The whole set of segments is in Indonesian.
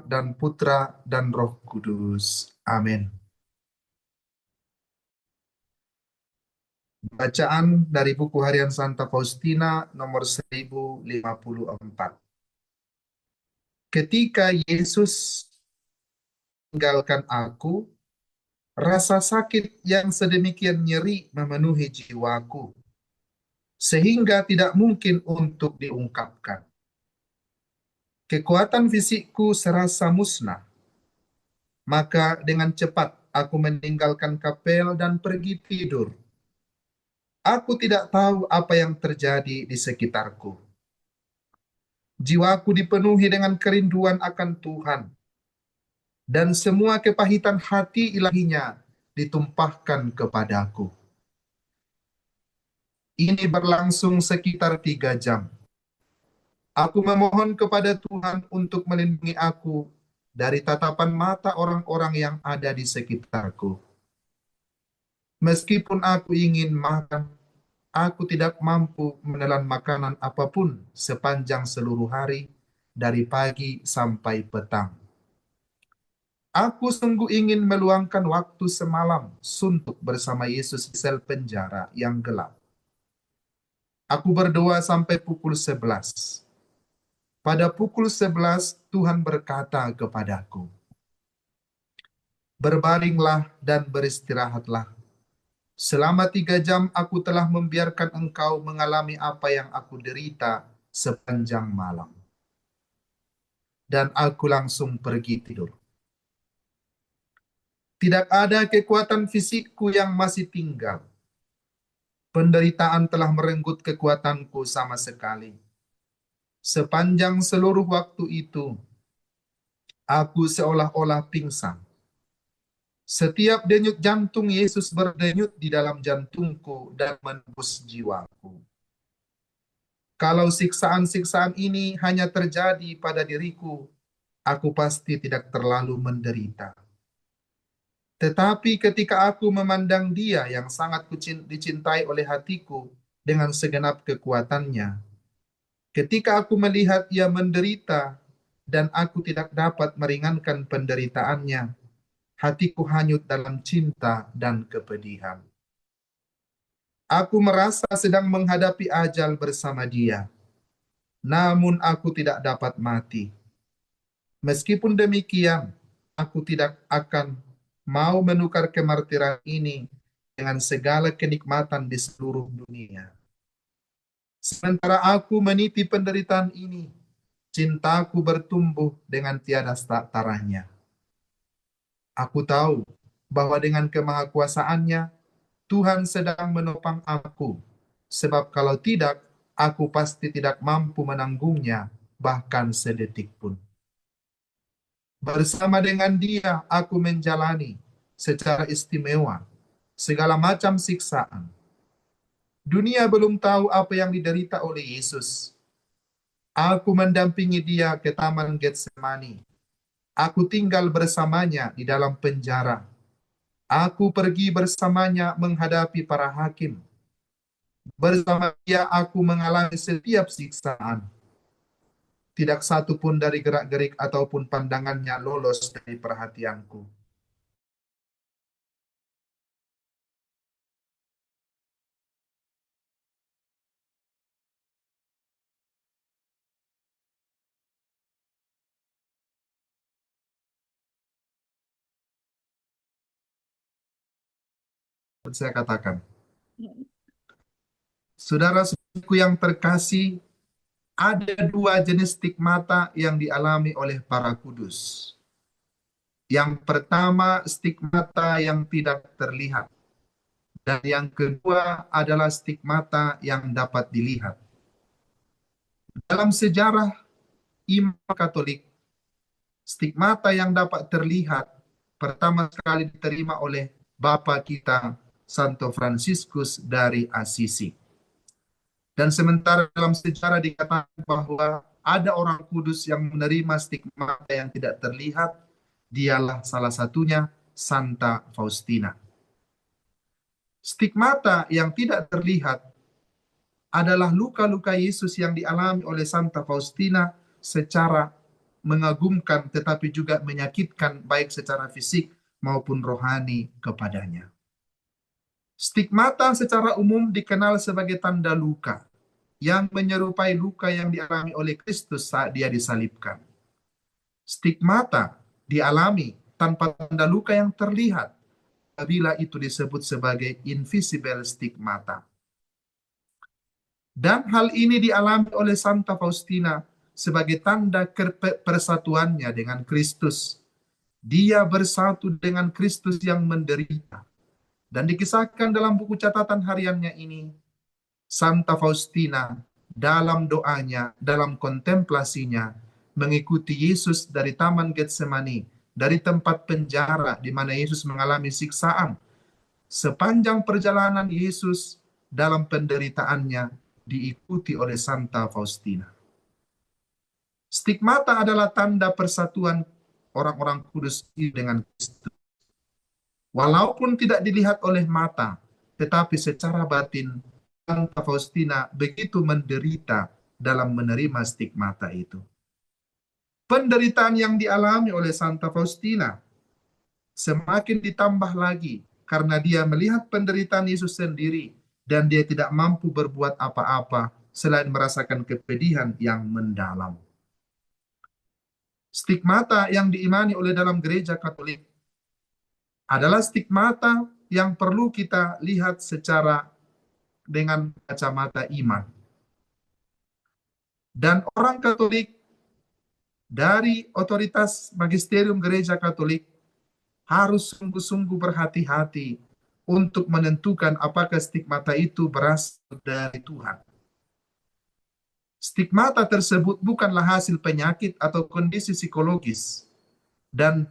dan Putra, dan Roh Kudus. Amin. Bacaan dari buku harian Santa Faustina nomor 1054. Ketika Yesus tinggalkan aku, rasa sakit yang sedemikian nyeri memenuhi jiwaku, sehingga tidak mungkin untuk diungkapkan. Kekuatan fisikku serasa musnah, maka dengan cepat aku meninggalkan kapel dan pergi tidur. Aku tidak tahu apa yang terjadi di sekitarku. Jiwaku dipenuhi dengan kerinduan akan Tuhan, dan semua kepahitan hati ilahinya ditumpahkan kepadaku. Ini berlangsung sekitar 3 jam. Aku memohon kepada Tuhan untuk melindungi aku dari tatapan mata orang-orang yang ada di sekitarku. Meskipun aku ingin makan, aku tidak mampu menelan makanan apapun sepanjang seluruh hari, dari pagi sampai petang. Aku sungguh ingin meluangkan waktu semalam suntuk bersama Yesus di sel penjara yang gelap. Aku berdoa sampai pukul 11. Pada pukul 11, Tuhan berkata kepadaku, "Berbaringlah dan beristirahatlah. Selama 3 jam aku telah membiarkan engkau mengalami apa yang aku derita sepanjang malam." Dan aku langsung pergi tidur. Tidak ada kekuatan fisikku yang masih tinggal. Penderitaan telah merenggut kekuatanku sama sekali. Sepanjang seluruh waktu itu, aku seolah-olah pingsan. Setiap denyut jantung Yesus berdenyut di dalam jantungku dan menembus jiwaku. Kalau siksaan-siksaan ini hanya terjadi pada diriku, aku pasti tidak terlalu menderita. Tetapi ketika aku memandang Dia yang sangat dicintai oleh hatiku dengan segenap kekuatannya, ketika aku melihat Ia menderita dan aku tidak dapat meringankan penderitaannya, hatiku hanyut dalam cinta dan kepedihan. Aku merasa sedang menghadapi ajal bersama Dia, namun aku tidak dapat mati. Meskipun demikian, aku tidak akan mau menukar kemartiran ini dengan segala kenikmatan di seluruh dunia. Sementara aku meniti penderitaan ini, cintaku bertumbuh dengan tiada taranya. Aku tahu bahwa dengan kemahakuasaannya, Tuhan sedang menopang aku, sebab kalau tidak, aku pasti tidak mampu menanggungnya, bahkan sedetik pun. Bersama dengan Dia, aku menjalani secara istimewa segala macam siksaan. Dunia belum tahu apa yang diderita oleh Yesus. Aku mendampingi Dia ke Taman Getsemani. Aku tinggal bersamanya di dalam penjara. Aku pergi bersamanya menghadapi para hakim. Bersama Dia aku mengalami setiap siksaan. Tidak satu pun dari gerak-gerik ataupun pandangannya lolos dari perhatianku. Saya katakan, saudara-saudaraku yang terkasih, ada 2 jenis stigmata yang dialami oleh para kudus. Yang pertama, stigmata yang tidak terlihat. Dan yang kedua adalah stigmata yang dapat dilihat. Dalam sejarah iman Katolik, stigmata yang dapat terlihat pertama sekali diterima oleh Bapa kita Santo Fransiskus dari Assisi. Dan sementara dalam sejarah dikatakan bahwa ada orang kudus yang menerima stigmata yang tidak terlihat, dialah salah satunya Santa Faustina. Stigmata yang tidak terlihat adalah luka-luka Yesus yang dialami oleh Santa Faustina secara mengagumkan tetapi juga menyakitkan baik secara fisik maupun rohani kepadanya. Stigmata secara umum dikenal sebagai tanda luka yang menyerupai luka yang dialami oleh Kristus saat dia disalibkan. Stigmata dialami tanpa tanda luka yang terlihat, apabila itu disebut sebagai invisible stigmata. Dan hal ini dialami oleh Santa Faustina sebagai tanda persatuannya dengan Kristus. Dia bersatu dengan Kristus yang menderita. Dan dikisahkan dalam buku catatan hariannya ini, Santa Faustina dalam doanya, dalam kontemplasinya, mengikuti Yesus dari Taman Getsemani, dari tempat penjara di mana Yesus mengalami siksaan. Sepanjang perjalanan Yesus dalam penderitaannya diikuti oleh Santa Faustina. Stigmata adalah tanda persatuan orang-orang kudus dengan Kristus. Walaupun tidak dilihat oleh mata, tetapi secara batin Santa Faustina begitu menderita dalam menerima stigmata itu. Penderitaan yang dialami oleh Santa Faustina semakin ditambah lagi karena dia melihat penderitaan Yesus sendiri dan dia tidak mampu berbuat apa-apa selain merasakan kepedihan yang mendalam. Stigmata yang diimani oleh dalam gereja Katolik adalah stigmata yang perlu kita lihat secara dengan kacamata iman. Dan orang Katolik dari otoritas magisterium gereja Katolik harus sungguh-sungguh berhati-hati untuk menentukan apakah stigmata itu berasal dari Tuhan. Stigmata tersebut bukanlah hasil penyakit atau kondisi psikologis, dan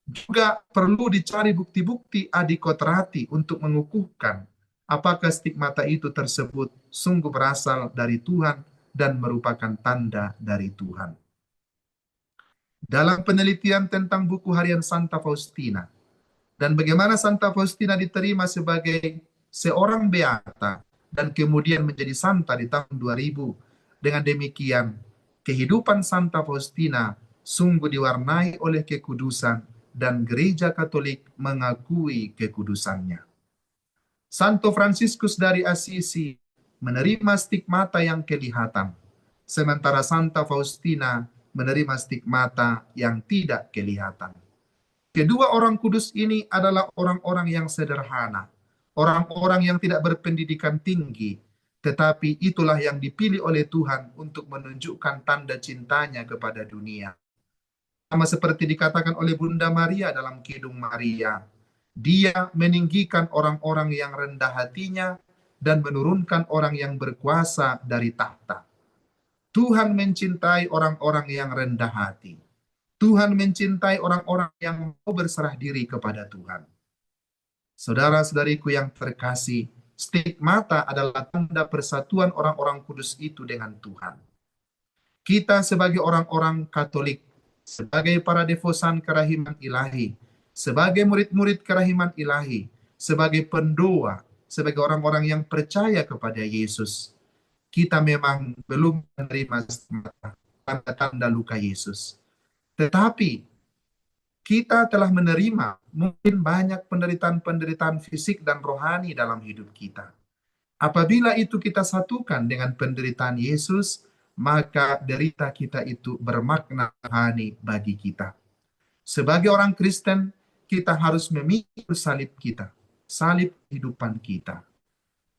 juga perlu dicari bukti-bukti adikotrati untuk mengukuhkan apakah stigmata itu tersebut sungguh berasal dari Tuhan dan merupakan tanda dari Tuhan. Dalam penelitian tentang buku harian Santa Faustina dan bagaimana Santa Faustina diterima sebagai seorang beata dan kemudian menjadi santa di tahun 2000, dengan demikian kehidupan Santa Faustina sungguh diwarnai oleh kekudusan dan gereja Katolik mengakui kekudusannya. Santo Fransiskus dari Assisi menerima stigmata yang kelihatan, sementara Santa Faustina menerima stigmata yang tidak kelihatan. Kedua orang kudus ini adalah orang-orang yang sederhana, orang-orang yang tidak berpendidikan tinggi, tetapi itulah yang dipilih oleh Tuhan untuk menunjukkan tanda cintanya kepada dunia. Sama seperti dikatakan oleh Bunda Maria dalam Kidung Maria, dia meninggikan orang-orang yang rendah hatinya dan menurunkan orang yang berkuasa dari tahta. Tuhan mencintai orang-orang yang rendah hati. Tuhan mencintai orang-orang yang mau berserah diri kepada Tuhan. Saudara-saudariku yang terkasih, stigmata adalah tanda persatuan orang-orang kudus itu dengan Tuhan. Kita sebagai orang-orang Katolik, sebagai para devosan kerahiman ilahi, sebagai murid-murid kerahiman ilahi, sebagai pendoa, sebagai orang-orang yang percaya kepada Yesus, kita memang belum menerima tanda-tanda luka Yesus. Tetapi kita telah menerima mungkin banyak penderitaan-penderitaan fisik dan rohani dalam hidup kita. Apabila itu kita satukan dengan penderitaan Yesus, maka derita kita itu bermakna rohani bagi kita. Sebagai orang Kristen, kita harus memikul salib kita, salib kehidupan kita.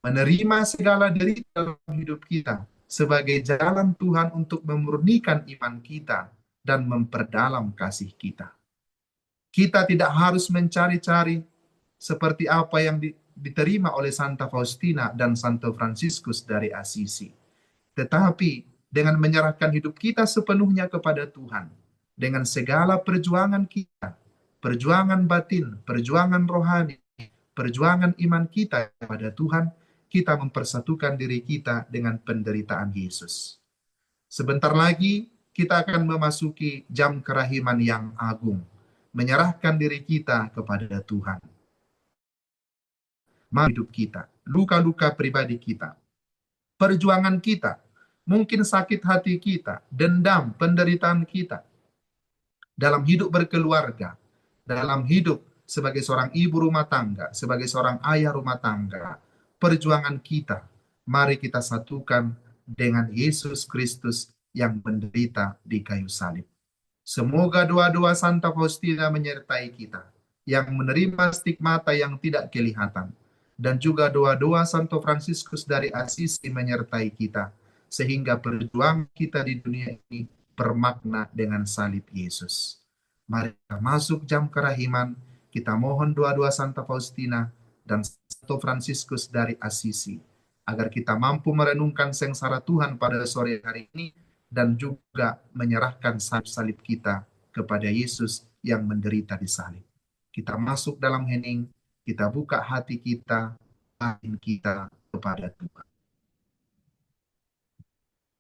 Menerima segala derita dalam hidup kita sebagai jalan Tuhan untuk memurnikan iman kita dan memperdalam kasih kita. Kita tidak harus mencari-cari seperti apa yang diterima oleh Santa Faustina dan Santo Fransiskus dari Assisi. Tetapi dengan menyerahkan hidup kita sepenuhnya kepada Tuhan, dengan segala perjuangan kita, perjuangan batin, perjuangan rohani, perjuangan iman kita kepada Tuhan, kita mempersatukan diri kita dengan penderitaan Yesus. Sebentar lagi kita akan memasuki jam kerahiman yang agung, menyerahkan diri kita kepada Tuhan. Hidup kita, luka-luka pribadi kita, perjuangan kita, mungkin sakit hati kita, dendam, penderitaan kita, dalam hidup berkeluarga, dalam hidup sebagai seorang ibu rumah tangga, sebagai seorang ayah rumah tangga, perjuangan kita, mari kita satukan dengan Yesus Kristus yang menderita di kayu salib. Semoga doa-doa Santa Faustina menyertai kita, yang menerima stigmata yang tidak kelihatan, dan juga doa-doa Santo Fransiskus dari Assisi menyertai kita, sehingga perjuangan kita di dunia ini bermakna dengan salib Yesus. Mari kita masuk jam kerahiman, kita mohon doa-doa Santa Faustina dan Santo Fransiskus dari Assisi, agar kita mampu merenungkan sengsara Tuhan pada sore hari ini, dan juga menyerahkan salib-salib kita kepada Yesus yang menderita di salib. Kita masuk dalam hening, kita buka hati kita, hati kita kepada Tuhan.